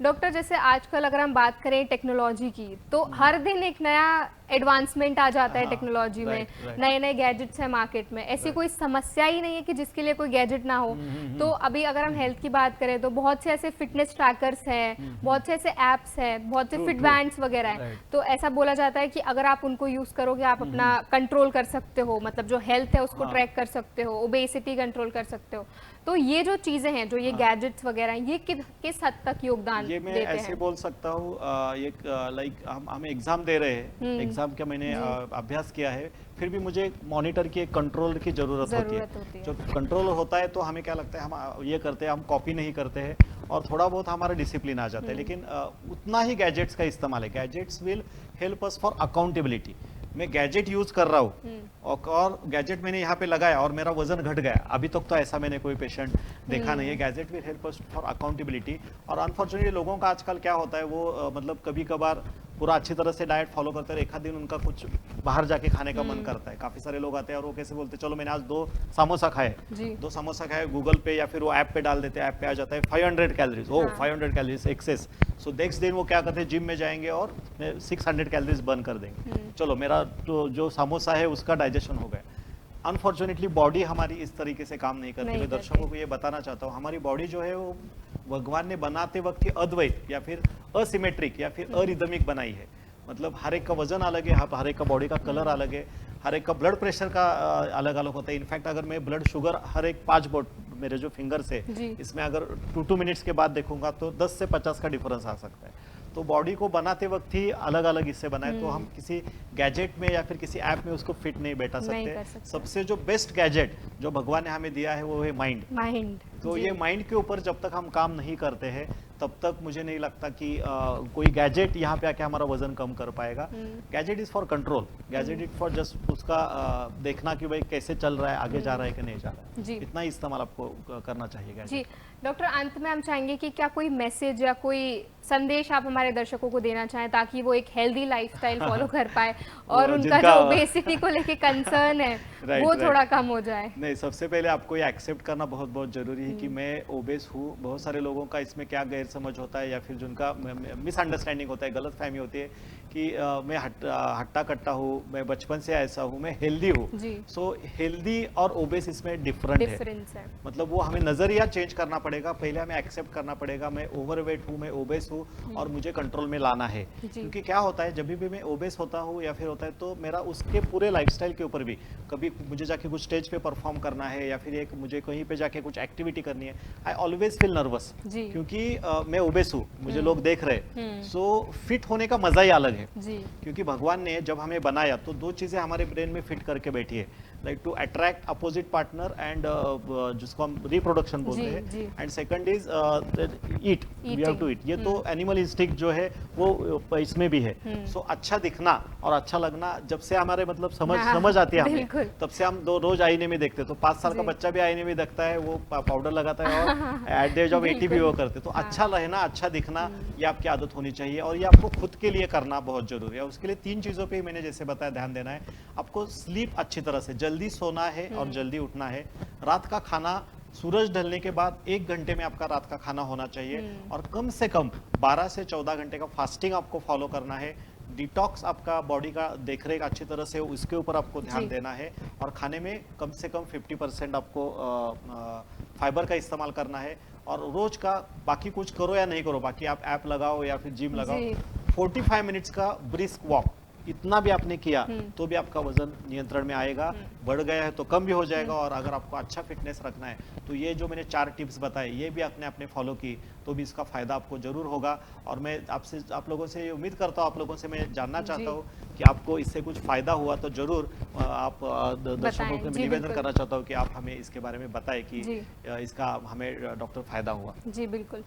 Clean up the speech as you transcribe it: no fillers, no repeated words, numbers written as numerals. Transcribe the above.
Doctor जैसे आजकल अगर हम बात करें टेक्नोलॉजी की, तो हर दिन एक नया एडवांसमेंट आ जाता है टेक्नोलॉजी में, नए नए गैजेट्स हैं मार्केट में। ऐसी कोई समस्या ही नहीं है कि जिसके लिए कोई गैजेट ना हो। तो अभी अगर हम हेल्थ की बात करें तो बहुत से ऐसे फिटनेस ट्रैकर्स हैं, बहुत से ऐसे ऐप्स हैं, बहुत से फिट बैंड्स वगैरह हैं। तो ऐसा बोला जाता है कि अगर आप उनको यूज करोगे आप अपना कंट्रोल कर सकते हो, मतलब जो हेल्थ है उसको ट्रैक कर सकते हो, ओबेसिटी कंट्रोल कर सकते हो। तो ये जो चीजें हैं, जो ये गैजेट्स वगैरह, ये किस हद तक योगदान ये मैं देते ऐसे हैं? बोल सकता हूँ, एक लाइक हम एग्जाम दे रहे हैं, एग्जाम का मैंने अभ्यास किया है, फिर भी मुझे मॉनिटर की, कंट्रोल की जरूरत होती है। जो कंट्रोल होता है तो हमें क्या लगता है, हम ये करते हैं, हम कॉपी नहीं करते हैं और थोड़ा बहुत हमारा डिसिप्लिन आ जाता है। लेकिन उतना ही गैजेट्स का इस्तेमाल है। Gadgets will help us for accountability. मैं गैजेट यूज कर रहा हूँ और गैजेट मैंने यहाँ पे लगाया और मेरा वजन घट गया, अभी तक तो ऐसा मैंने कोई पेशेंट देखा नहीं है। Gadget will help us for accountability. और अनफॉर्चुनेटली लोगों का आजकल क्या होता है, वो मतलब कभी कभार पूरा अच्छी तरह से डाइट फॉलो करते हैं, एक आध दिन उनका कुछ बाहर जाके खाने का मन करता है। काफी सारे लोग आते हैं और वो कैसे बोलते हैं, चलो मैंने आज 2 समोसा खाए, 2 समोसा खाए, गूगल पे या फिर वो ऐप पे डाल देते हैं, ऐप पे आ जाता है 500 कैलोरीज, ओ 500 कैलोरीज एक्सेस। सो नेक्स्ट दिन वो क्या करते हैं, जिम में जाएंगे और 600 कैलोरीज बर्न कर देंगे। चलो मेरा तो जो समोसा है उसका डाइजेशन हो गया। अनफॉर्चुनेटली बॉडी हमारी इस तरीके से काम नहीं करती। मैं दर्शकों को ये बताना चाहता हूँ, हमारी बॉडी जो है वो भगवान ने बनाते वक्त ही अद्वैत या फिर असिमेट्रिक या फिर अरिदमिक बनाई है। मतलब हर एक का वजन अलग है, हर एक का बॉडी का कलर अलग है, हर एक का ब्लड प्रेशर का अलग अलग होता है। इनफैक्ट अगर मैं ब्लड शुगर हर एक 5 बोट मेरे जो फिंगर्स है इसमें अगर 2 मिनट्स के बाद देखूंगा तो 10 से 50 का डिफरेंस आ सकता है। तो बॉडी को बनाते वक्त ही अलग अलग हिस्से बनाए, तो हम किसी गैजेट में या फिर किसी ऐप में उसको फिट नहीं बैठा सकते। सबसे जो बेस्ट गैजेट जो भगवान ने हमें दिया है वो है माइंड। तो ये माइंड के ऊपर जब तक हम काम नहीं करते हैं तब तक मुझे नहीं लगता कि कोई गैजेट यहाँ पे आके हमारा वजन कम कर पाएगा। Gadget is for control, gadget is for just उसका देखना कि भाई कैसे चल रहा है, आगे जा रहा है कि नहीं जा रहा है, इतना ही इस्तेमाल आपको करना चाहिए गैजेट। जी डॉक्टर, अंत में हम चाहेंगे कि क्या कोई मैसेज या कोई संदेश आप हमारे दर्शकों को देना चाहें ताकि वो एक हेल्दी लाइफस्टाइल फॉलो कर पाए और उनका जो ओबेसिटी को लेके कंसर्न है वो थोड़ा कम हो जाए। नहीं, सबसे पहले आपको ये एक्सेप्ट करना बहुत बहुत जरूरी है कि मैं ओबेस हूँ। बहुत सारे लोगों का इसमें क्या गैर समझ होता है या फिर जिनका मिसअंडरस्टैंडिंग होता है, गलत फहमी होती है कि मैं हट्टा कट्टा हूँ, मैं बचपन से ऐसा हूँ, मैं हेल्दी हूँ। सो हेल्दी और ओबेस इसमें डिफरेंस है। मतलब वो हमें नजरिया चेंज करना पड़ेगा। पहले हमें एक्सेप्ट करना पड़ेगा मैं ओवरवेट हूँ, मैं ओबेस हूँ और मुझे कंट्रोल में लाना है। क्योंकि क्या होता है, जब भी मैं ओबेस होता हूँ या फिर होता है तो मेरा उसके पूरे लाइफस्टाइल के ऊपर भी, कभी मुझे जाके कुछ स्टेज पे परफॉर्म करना है या फिर एक मुझे कहीं पे जाके कुछ एक्टिविटी करनी है, आई ऑलवेज फील नर्वस क्योंकि मैं ओबेस हूँ, मुझे लोग देख रहे। सो फिट होने का मजा ही अलग है क्योंकि भगवान ने जब हमें बनाया तो 2 चीजें हमारे ब्रेन में फिट करके बैठी है, like to attract opposite partner and जिसको हम रिप्रोडक्शन बोलते हैं, and second is eat, we have to eat. ये तो एनिमल इंस्टिंक्ट जो है वो इसमें भी है। सो अच्छा दिखना और अच्छा लगना जब से हमारे मतलब समझ आती है हमें, तब से हम रोज आईने में देखते हैं। तो 5 साल का बच्चा भी आईने में देखता है, वो पाउडर लगाता है और एट द एज ऑफ 80 भी वो करते। तो अच्छा रहना, अच्छा दिखना, ये आपकी आदत होनी चाहिए और ये आपको खुद के लिए करना बहुत जरूरी है। उसके लिए 3 चीजों पे मैंने जैसे बताया ध्यान देना है। आपको स्लीप अच्छी तरह से, जल्दी सोना है और जल्दी उठना है। रात का खाना सूरज ढलने के बाद 1 घंटे में आपका रात का खाना होना चाहिए और कम से कम 12 से 14 घंटे का फास्टिंग आपको फॉलो करना है। डिटॉक्स आपका बॉडी का देखरेख अच्छी तरह से उसके ऊपर आपको ध्यान देना है और खाने में कम से कम 50% आपको फाइबर का इस्तेमाल करना है। और रोज का बाकी कुछ करो या नहीं करो, बाकी आप ऐप लगाओ या फिर जिम लगाओ, 45 मिनट्स का ब्रिस्क वॉक, इतना भी आपने किया तो भी आपका वजन नियंत्रण में आएगा। बढ़ गया है तो कम भी हो जाएगा। और अगर आपको अच्छा फिटनेस रखना है तो ये जो मैंने 4 टिप्स बताए ये भी आपने फॉलो की तो भी इसका फायदा आपको जरूर होगा। और मैं आप लोगों से उम्मीद करता हूँ, आप लोगों से मैं जानना चाहता हूँ कि आपको इससे कुछ फायदा हुआ तो जरूर आप दर्शकों को निवेदन करना चाहता हूँ कि आप हमें इसके बारे में बताएं कि इसका हमें डॉक्टर फायदा हुआ। जी बिल्कुल।